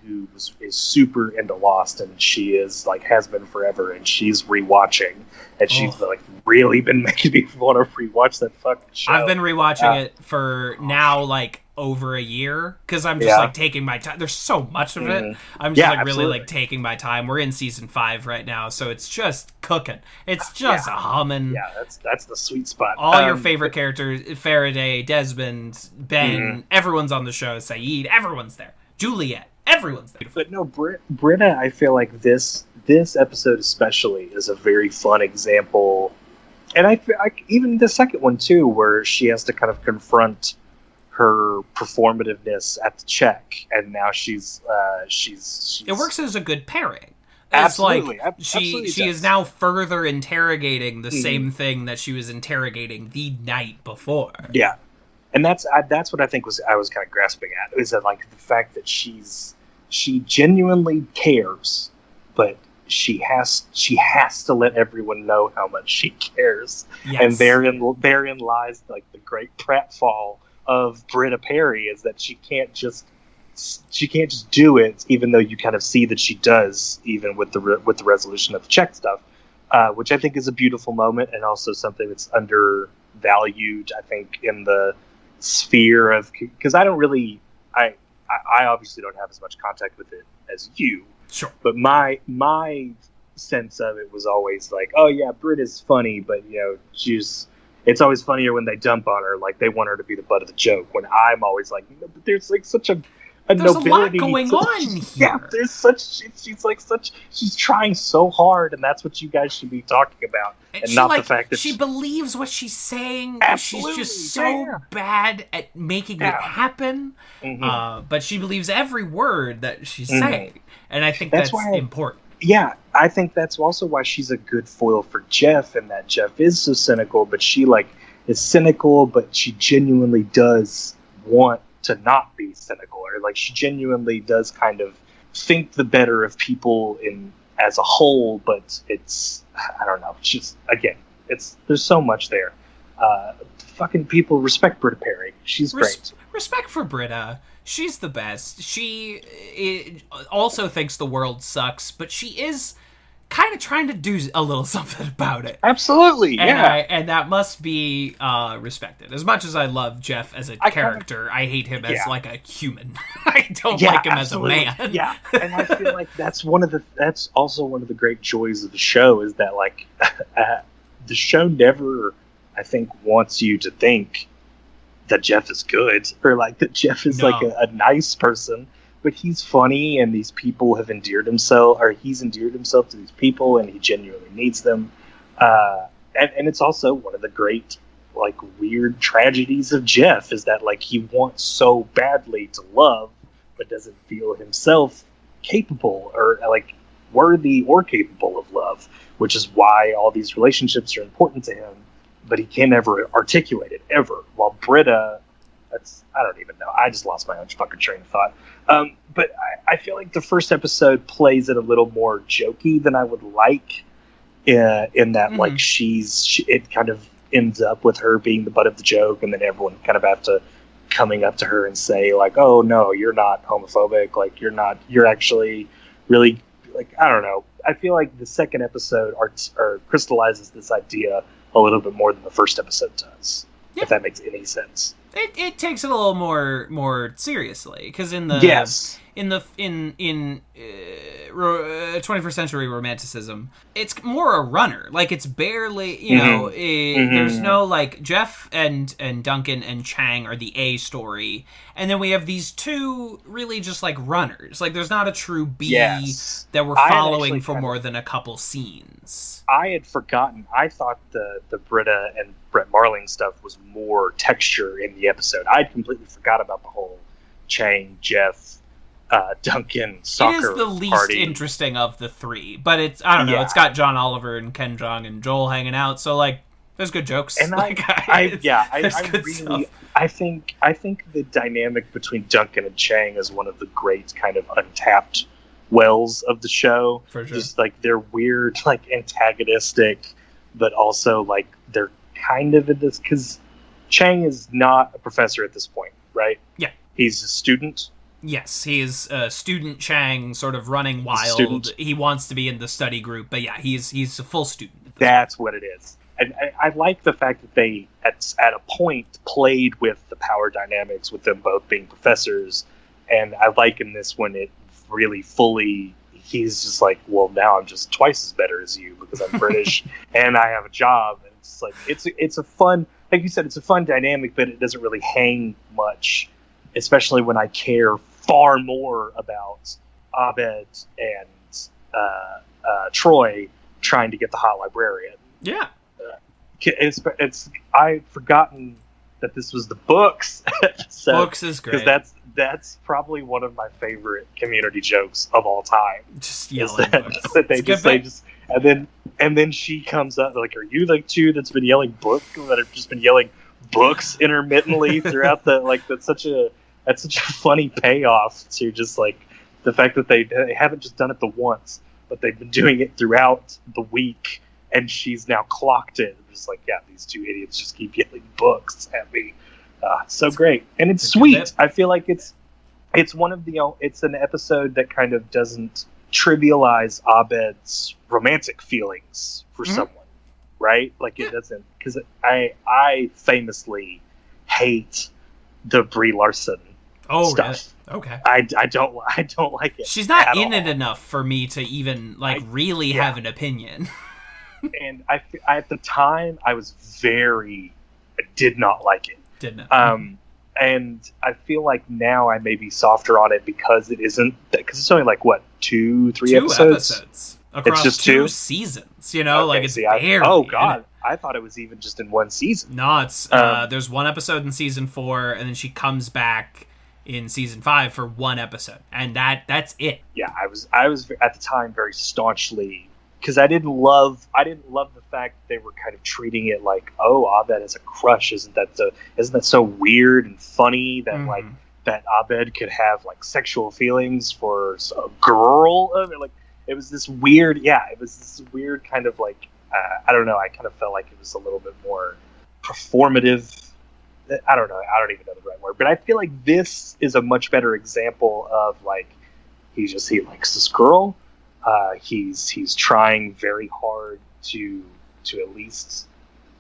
who is super into Lost, and she is like has been forever, and she's rewatching, and she's like really been making me want to rewatch that fucking show. I've been rewatching it for now like over a year because I'm just like taking my time. There's so much of it. I'm just like really like taking my time. We're in season 5 right now, so it's just cooking. It's just humming. Yeah, that's the sweet spot. All your favorite characters: Faraday, Desmond, Ben. Everyone's on the show. Saeed. Everyone's there. Juliet. Everyone's there. But no, Britta, I feel like this episode especially is a very fun example, and I feel like even the second one too, where she has to kind of confront her performativeness at the check, and now she's it works as a good pairing. It's absolutely, like she is now further interrogating the same thing that she was interrogating the night before. Yeah, and that's what I think I was kind of grasping at, is that like the fact that she genuinely cares, but she has to let everyone know how much she cares, and therein lies like the great pratfall of Britta Perry, is that she can't just do it, even though you kind of see that she does, even with the resolution of the check stuff, which I think is a beautiful moment, and also something that's undervalued, I think, in the sphere of, because I obviously don't have as much contact with it as you, sure, but my sense of it was always like, oh yeah, Britta's funny, but you know, it's always funnier when they dump on her, like they want her to be the butt of the joke, when I'm always like, no, but there's like such a there's nobility. A lot going on here. Yeah, she's trying so hard, and that's what you guys should be talking about, and not the fact that she believes what she's saying. Absolutely, she's just so bad at making it happen, but she believes every word that she's saying, and I think that's important. Yeah, I think that's also why she's a good foil for Jeff, and that Jeff is so cynical, but she like is cynical, but she genuinely does want to not be cynical, or like she genuinely does kind of think the better of people as a whole, but it's, I don't know, she's, again, there's so much there. Fucking people respect Britta Perry. She's great. respect for Britta. She's the best. Also thinks the world sucks, but she is kind of trying to do a little something about it. Absolutely, yeah. And that must be respected. As much as I love Jeff as a character, I hate him as like a human. I don't like him absolutely. as a man. Yeah, and I feel like that's also one of the great joys of the show is that like the show never, I think, wants you to think that Jeff is good or like that Jeff is like a nice person. But he's funny, and these people have endeared himself, or he's endeared himself to these people, and he genuinely needs them. And it's also one of the great, like, weird tragedies of Jeff is that, like, he wants so badly to love, but doesn't feel himself capable or, like, worthy or capable of love, which is why all these relationships are important to him, but he can never articulate it, ever. While Britta, I don't even know. I just lost my own fucking train of thought. But I feel like the first episode plays it a little more jokey than I would like. In that, like, it kind of ends up with her being the butt of the joke, and then everyone kind of have to coming up to her and say, like, "Oh no, you're not homophobic. Like, you're actually really, like, I don't know." I feel like the second episode crystallizes this idea a little bit more than the first episode does. Yeah. If that makes any sense. It takes it a little more seriously, because in 21st Century Romanticism, it's more a runner. Like, it's barely, there's no, like, Jeff and Duncan and Chang are the A story, and then we have these two really just, like, runners. Like, there's not a true B that we're following for more than a couple scenes. I had forgotten. I thought the Britta and Brett Marling stuff was more texture in the episode. I'd completely forgot about the whole Chang, Jeff, Duncan soccer party. It is the least interesting of the three, but it's, I don't know, it's got John Oliver and Ken Jeong and Joel hanging out, so, like, there's good jokes. And I think the dynamic between Duncan and Chang is one of the great kind of untapped wells of the show. For sure. Just, like, they're weird, like, antagonistic, but also, like, they're kind of in this, because Chang is not a professor at this point, right? Yeah. He's a student. Yes, he is student Chang, sort of running wild. He wants to be in the study group, but yeah, he's a full student. That's what it is. And I like the fact that they, at a point, played with the power dynamics with them both being professors. And I like in this when it really fully, he's just like, well, now I'm just twice as better as you because I'm British and I have a job. And it's like, it's a fun, like you said, it's a fun dynamic, but it doesn't really hang much, especially when I care far more about Abed and Troy trying to get the hot librarian. Yeah. I've forgotten that this was the books. So, books is great. Because that's probably one of my favorite Community jokes of all time. Just yelling books. That and then she comes up like, "Are you the two that's been yelling books? That have just been yelling books intermittently throughout the like?" That's such a funny payoff to just like the fact that they haven't just done it the once, but they've been doing it throughout the week. And she's now clocked it. Just like, yeah, these two idiots just keep yelling books at me. It's so great, and it's sweet. I feel like it's one of the. It's an episode that kind of doesn't trivialize Abed's romantic feelings for someone, right? Like it doesn't, because I famously hate the Brie Larson stuff. Really? Okay. I don't like it. She's not in it enough for me to even really have an opinion. And at the time, I did not like it. Didn't. And I feel like now I may be softer on it because it's only like what 2-3 episodes across it's just two seasons. You know, okay, it's barely. Oh god, I thought it was even just in one season. No, it's there's one episode in season 4, and then she comes back in season 5 for one episode, and that's it. Yeah, I was at the time very staunchly. Because I didn't love the fact that they were kind of treating it like, oh, Abed has a crush. Isn't that so weird and funny that like that Abed could have like sexual feelings for a girl? I mean, like it was this weird, kind of like I don't know. I kind of felt like it was a little bit more performative I don't know. I don't even know the right word, but I feel like this is a much better example of like he likes this girl. He's trying very hard to at least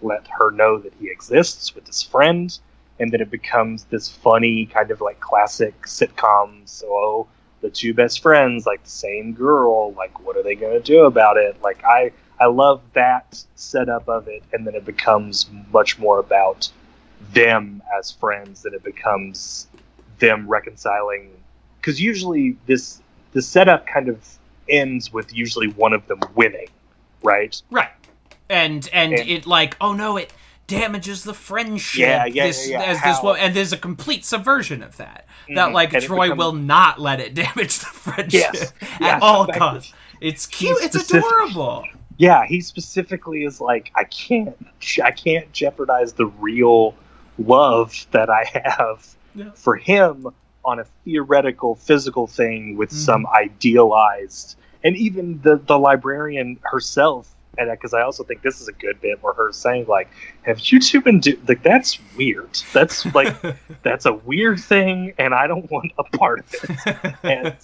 let her know that he exists with his friend, and then it becomes this funny kind of like classic sitcom. So the two best friends, like the same girl, like what are they going to do about it? Like I love that setup of it, and then it becomes much more about them as friends than it becomes them reconciling. Because usually the setup kind of ends with usually one of them winning, right? Right. And it like, oh no, it damages the friendship. And there's a complete subversion of that. Mm-hmm. That like Troy will not let it damage the friendship at all costs. It's cute. It's adorable. Yeah, he specifically is like, I can't jeopardize the real love that I have for him on a theoretical physical thing with some idealized, and even the librarian herself. And because I also think this is a good bit where her saying like, "Have you two been like that's weird? That's like that's a weird thing, and I don't want a part of it." And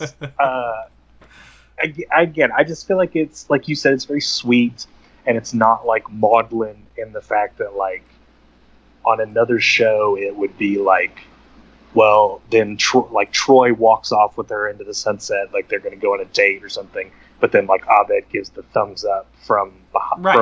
again, I just feel like it's like you said, it's very sweet, and it's not like maudlin in the fact that like on another show it would be like, well, then Troy walks off with her into the sunset, like they're going to go on a date or something. But then, like, Abed gives the thumbs up from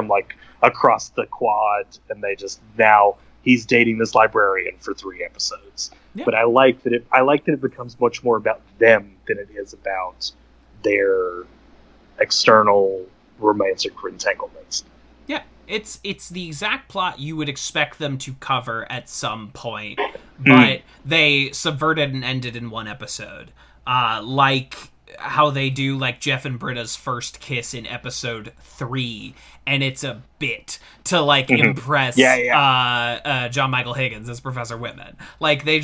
like across the quad, and they just now he's dating this librarian for 3 episodes. Yeah. But I like that it becomes much more about them than it is about their external romantic entanglements. Yeah, it's the exact plot you would expect them to cover at some point, but they subverted and ended in 1 episode, like how they do like Jeff and Britta's first kiss in episode 3, and it's a bit to like impress John Michael Higgins as Professor Whitman. Like they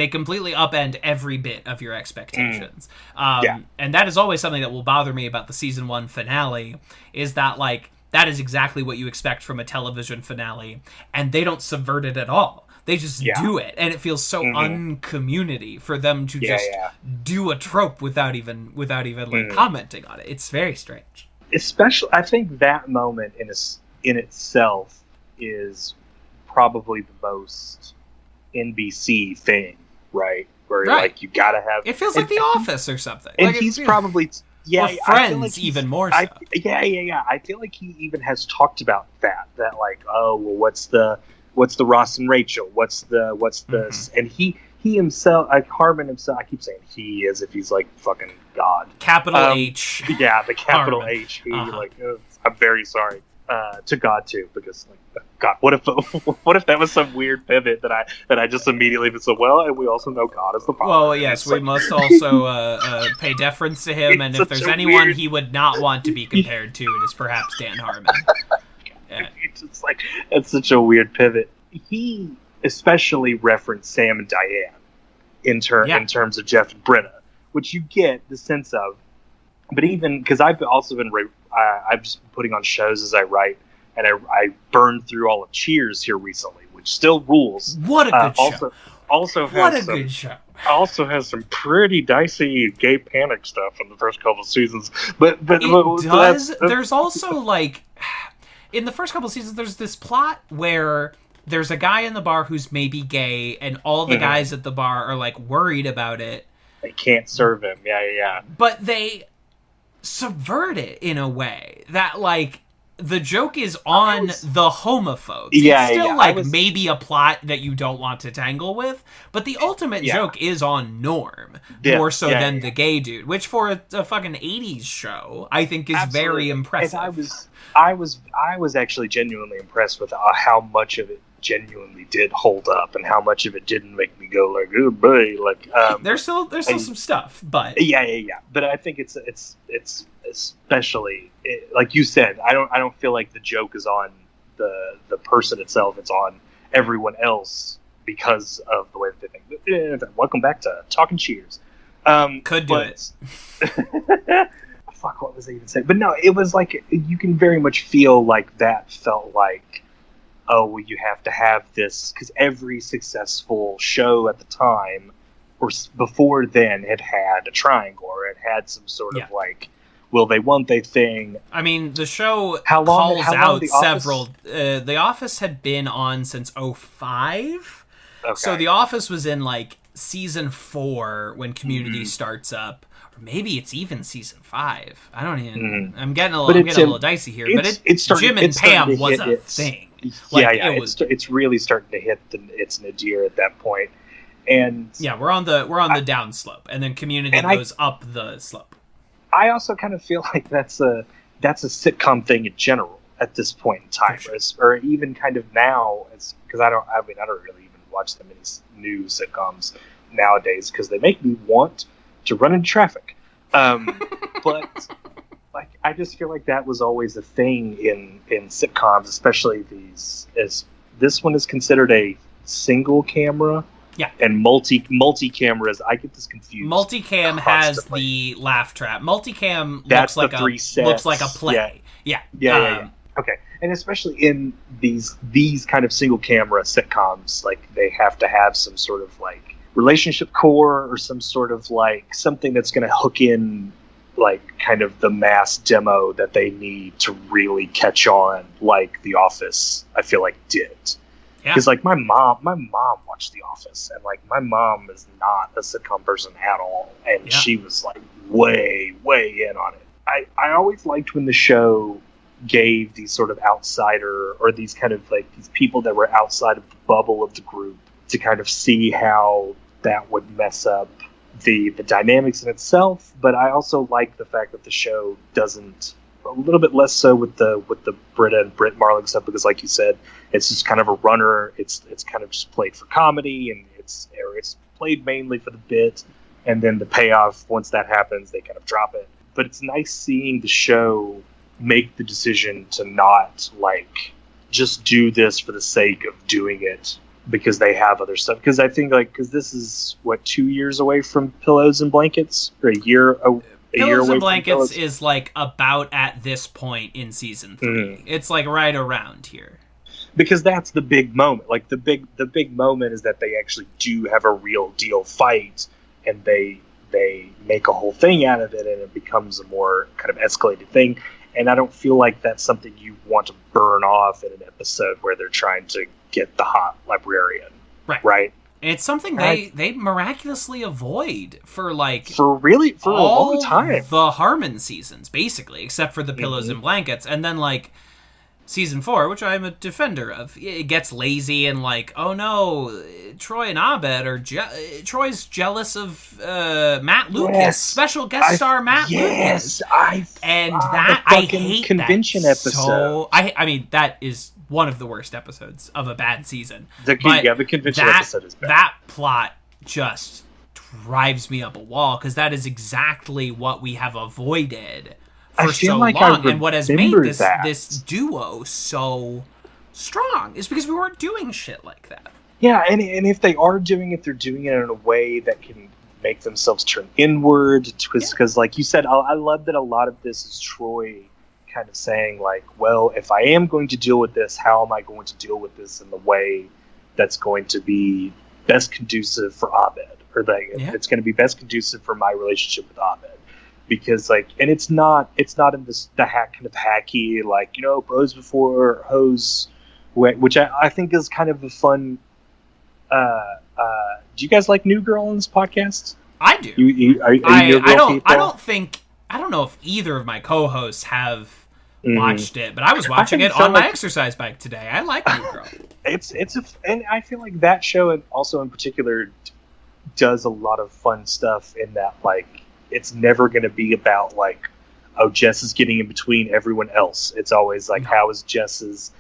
completely upend every bit of your expectations. And that is always something that will bother me about the season 1 finale, is that like that is exactly what you expect from a television finale, and they don't subvert it at all. They just do it, and it feels so uncommunity for them to just do a trope without even like commenting on it. It's very strange. Especially, I think that moment in itself is probably the most NBC thing, right? Where like you gotta have. It feels like The Office or something. And like he's probably or Friends like even more so. I feel like he even has talked about that like, oh well, what's the Ross and Rachel? What's the and he himself, like Harmon himself, I keep saying he as if he's like fucking God. Capital H. Yeah, the capital Harmon. H. He like, I'm very sorry to God too, because like God, what if that was some weird pivot that I just immediately said, well, and we also know God is the Father. Well, yes, we must also pay deference to him, and if there's anyone he would not want to be compared to, it is perhaps Dan Harmon. It's like, it's such a weird pivot. He especially referenced Sam and Diane in terms of Jeff and Britta, which you get the sense of. But even because I've also been I've just been putting on shows as I write, and I burned through all of Cheers here recently, which still rules. What a good show! Also good show. Also has some pretty dicey gay panic stuff in the first couple of seasons, but it does. There's also like. In the first couple of seasons, there's this plot where there's a guy in the bar who's maybe gay, and all the guys at the bar are, like, worried about it. They can't serve him. Yeah. But they subvert it in a way that, like, the joke is on the homophobes. It's still, maybe a plot that you don't want to tangle with, but the ultimate joke is on Norm, more so than the gay dude, which for a fucking 80s show, I think is very impressive. And I was actually genuinely impressed with how much of it genuinely did hold up, and how much of it didn't make me go like, oh boy, like there's still some stuff, but but I think it's especially like you said, I don't feel like the joke is on the person itself, it's on everyone else because of the way that they think. Welcome back to Talking Cheers. Could do it. Fuck, what was I even saying? But no, it was like, you can very much feel like that felt like oh, well, you have to have this, because every successful show at the time, or before then, had a triangle, or it had some sort of like, will they, won't they thing. I mean, the show how long out several... The Office had been on since 2005. Okay. So The Office was in, like, season 4 when Community starts up. Or maybe it's even season 5. I don't even... I'm getting a little dicey here. But Jim and Pam was a thing. Like, it's really starting to hit its nadir at that point. And yeah, we're on the down slope, and then Community goes up the slope. I also kind of feel like that's a sitcom thing in general at this point in time, sure. Or even kind of now, because I don't really even watch that many new sitcoms nowadays because they make me want to run into traffic. But like, I just feel like that was always a thing in sitcoms, especially these. As this one is considered a single camera. Yeah, and multi cameras. I get this confused. Multicam has the laugh trap. Multicam looks like a play. Yeah. Okay, and especially in these kind of single camera sitcoms, like they have to have some sort of like relationship core or some sort of like something that's going to hook in, like kind of the mass demo that they need to really catch on, like The Office. I feel like did. Because like my mom watched The Office, and like my mom is not a sitcom person at all, and she was like way in on it. I always liked when the show gave these sort of outsider, or these kind of like these people that were outside of the bubble of the group, to kind of see how that would mess up the dynamics in itself. But I also like the fact that the show doesn't. A little bit less so with the Britta and Britt Marling stuff, because like you said, it's just kind of a runner. It's kind of just played for comedy, and it's played mainly for the bit, and then the payoff, once that happens, they kind of drop it. But it's nice seeing the show make the decision to not like just do this for the sake of doing it because they have other stuff. Because I think because this is 2 years away from Pillows and Blankets, or a year. Pillows and Blankets is like about at this point in season 3. Mm-hmm. It's like right around here. Because that's the big moment. Like the big moment is that they actually do have a real deal fight, and they make a whole thing out of it, and it becomes a more kind of escalated thing. And I don't feel like that's something you want to burn off in an episode where they're trying to get the hot librarian. Right? And it's something they miraculously avoid for a long time. The Harmon seasons, basically, except for the Pillows and Blankets. And then, like, season 4, which I'm a defender of, it gets lazy and like, oh no, Troy and Abed are Troy's jealous of Matt Lucas, special guest star Matt Lucas. I hate convention that episode. So I mean, that is one of the worst episodes of a bad season. The convention episode is bad. That plot just drives me up a wall, because that is exactly what we have avoided for so long, and what has made this duo so strong is because we weren't doing shit like that. Yeah, and if they are doing it, they're doing it in a way that can make themselves turn inward. Because, like you said, I love that a lot of this is Troy kind of saying, like, well, if I am going to deal with this, how am I going to deal with this in the way that's going to be best conducive for Abed, or it's going to be best conducive for my relationship with Abed. Because, like, and it's not in the kind of hacky, like, bros before hoes, which I think is kind of a fun. Do you guys like New Girl on this podcast? I do. I don't know if either of my co-hosts have watched it, but I was watching it on my exercise bike today. I like New Girl. And I feel like that show, and also in particular, does a lot of fun stuff in that, like, it's never going to be about like, oh, Jess is getting in between everyone else. It's always like, how is Jess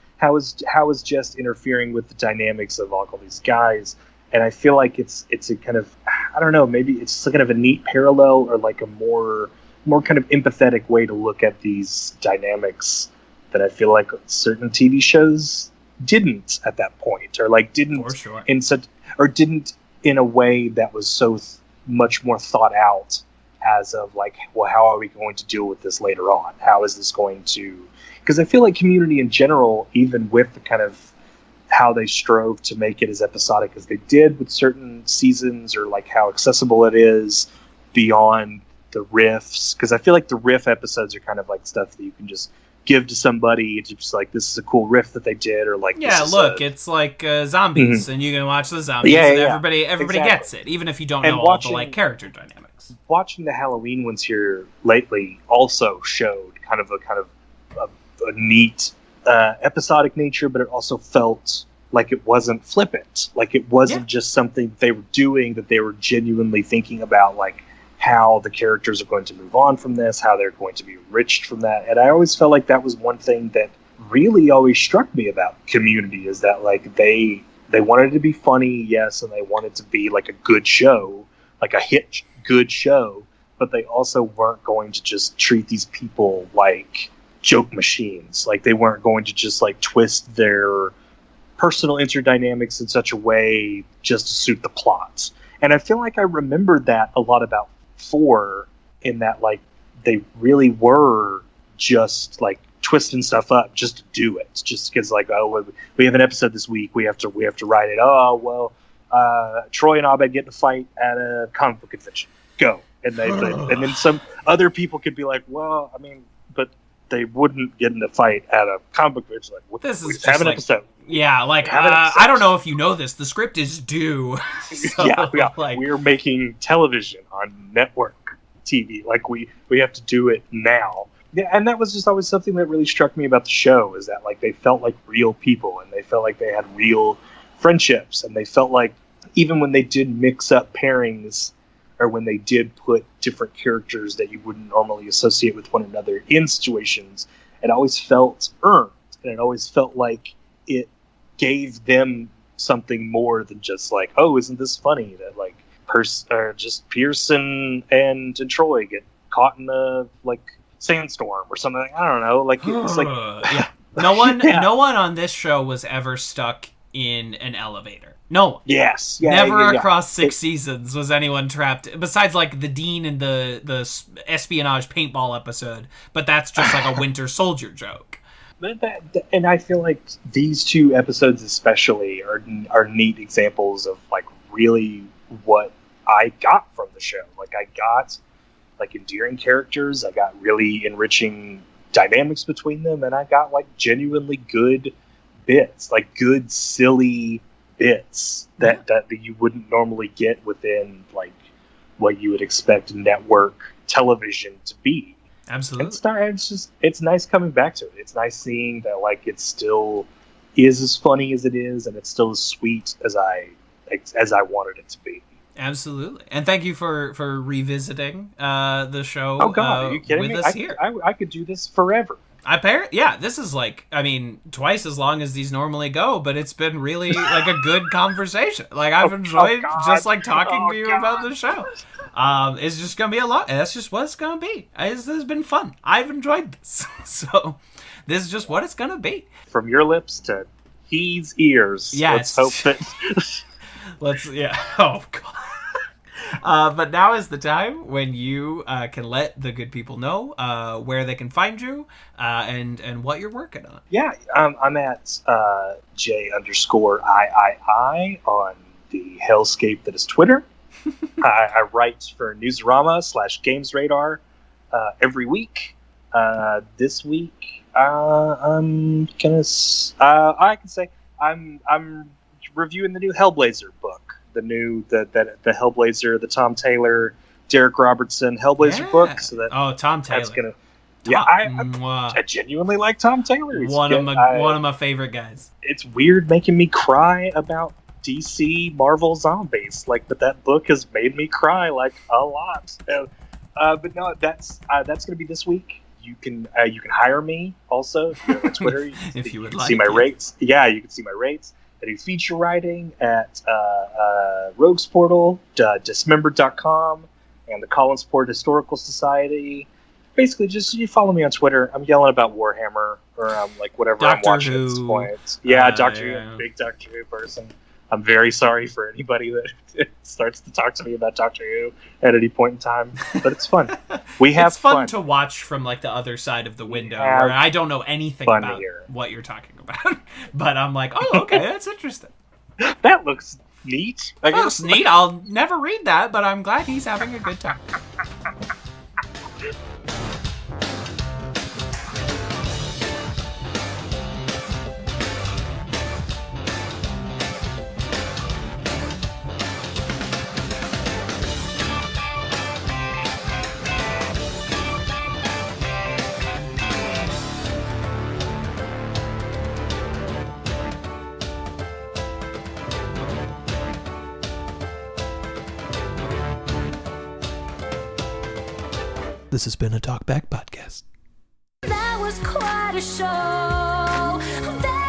interfering with the dynamics of all these guys? And I feel like it's a kind of, I don't know, maybe it's kind of a neat parallel, or like a more kind of empathetic way to look at these dynamics that I feel like certain TV shows didn't at that point, or like didn't didn't in a way that was so much more thought out, as of like, well, how are we going to deal with this later on? How is this going to... Because I feel like Community in general, even with the kind of how they strove to make it as episodic as they did with certain seasons, or like how accessible it is beyond the riffs. Because I feel like the riff episodes are kind of like stuff that you can just give to somebody. It's just like, this is a cool riff that they did, or like, it's like zombies, and you can watch the zombies, and everybody exactly. Gets it, even if you don't know all the like character dynamics. Watching the Halloween ones here lately also showed kind of a neat episodic nature, but it also felt like it wasn't flippant, like it wasn't just something they were doing, that they were genuinely thinking about, like how the characters are going to move on from this, how they're going to be enriched from that. And I always felt like that was one thing that really always struck me about Community, is that like they wanted to be funny, yes, and they wanted to be like a good show, like a hit good show, but they also weren't going to just treat these people like joke machines. Like they weren't going to just like twist their personal interdynamics in such a way just to suit the plot. And I feel like I remembered that a lot about 4, in that like they really were just like twisting stuff up just to do it, just because like, oh, we have an episode this week, we have to write it. Oh well, Troy and Abed get in a fight at a comic book convention. Go. And and then some other people could be like, well, I mean, but they wouldn't get in a fight at a comic book convention. Like, this is just have an like, episode. Yeah, like I don't know if you know this, the script is due. So, yeah, like, we're making television on network TV. Like we have to do it now. Yeah, and that was just always something that really struck me about the show, is that like they felt like real people, and they felt like they had real friendships, and they felt like even when they did mix up pairings, or when they did put different characters that you wouldn't normally associate with one another in situations, it always felt earned, and it always felt like it gave them something more than just like, oh, isn't this funny that like just Pearson and Troy get caught in a like sandstorm or something. I don't know. Like it's like no one on this show was ever stuck in an elevator. No one. Yes. Never across 6 seasons was anyone trapped, besides like the Dean and the espionage paintball episode, but that's just like a Winter Soldier joke. And I feel like these 2 episodes especially are neat examples of like really what I got from the show. Like I got like endearing characters, I got really enriching dynamics between them, and I got like genuinely good bits, like good silly bits that you wouldn't normally get within like what you would expect network television to be. Absolutely. It's nice coming back to it. It's nice seeing that like it still is as funny as it is, and it's still as sweet as I wanted it to be. Absolutely. And thank you for revisiting the show. Oh God, are you kidding me? Here. I could do this forever. This is like, I mean, twice as long as these normally go, but it's been really like a good conversation. Like I've enjoyed just like talking to you about the show. It's just gonna be a lot, and that's just what it's gonna be. This has been fun. I've enjoyed this, so this is just what it's gonna be. From your lips to his ears. Yeah, let's hope that. Oh God. But now is the time when you can let the good people know where they can find you and what you're working on. Yeah, I'm at J_III on the hellscape that is Twitter. I write for Newsarama /Games Radar every week. This week, I'm gonna. I can say I'm reviewing the new Hellblazer book. The Hellblazer, the Tom Taylor, Derek Robertson Hellblazer book. So Tom Taylor. That's gonna. I genuinely like Tom Taylor. He's one of my favorite guys. It's weird making me cry about DC Marvel zombies, but that book has made me cry like a lot. But no, that's gonna be this week. You can hire me also if you're on Twitter. If you would like, see my rates. Yeah, you can see my rates. I do feature writing at Rogues Portal, Dismembered.com, and the Collinsport Historical Society. Basically, just you follow me on Twitter. I'm yelling about Warhammer or whatever Doctor I'm watching Who. at this point. Yeah, Doctor Who, big Doctor Who person. I'm very sorry for anybody that starts to talk to me about Doctor Who at any point in time, but it's fun. We have it's fun to watch from like the other side of the window where I don't know anything about what you're talking about, but I'm like, oh, okay, that's interesting. That looks neat. That looks neat. I'll never read that, but I'm glad he's having a good time. This has been a Talkback Podcast. That was quite a show.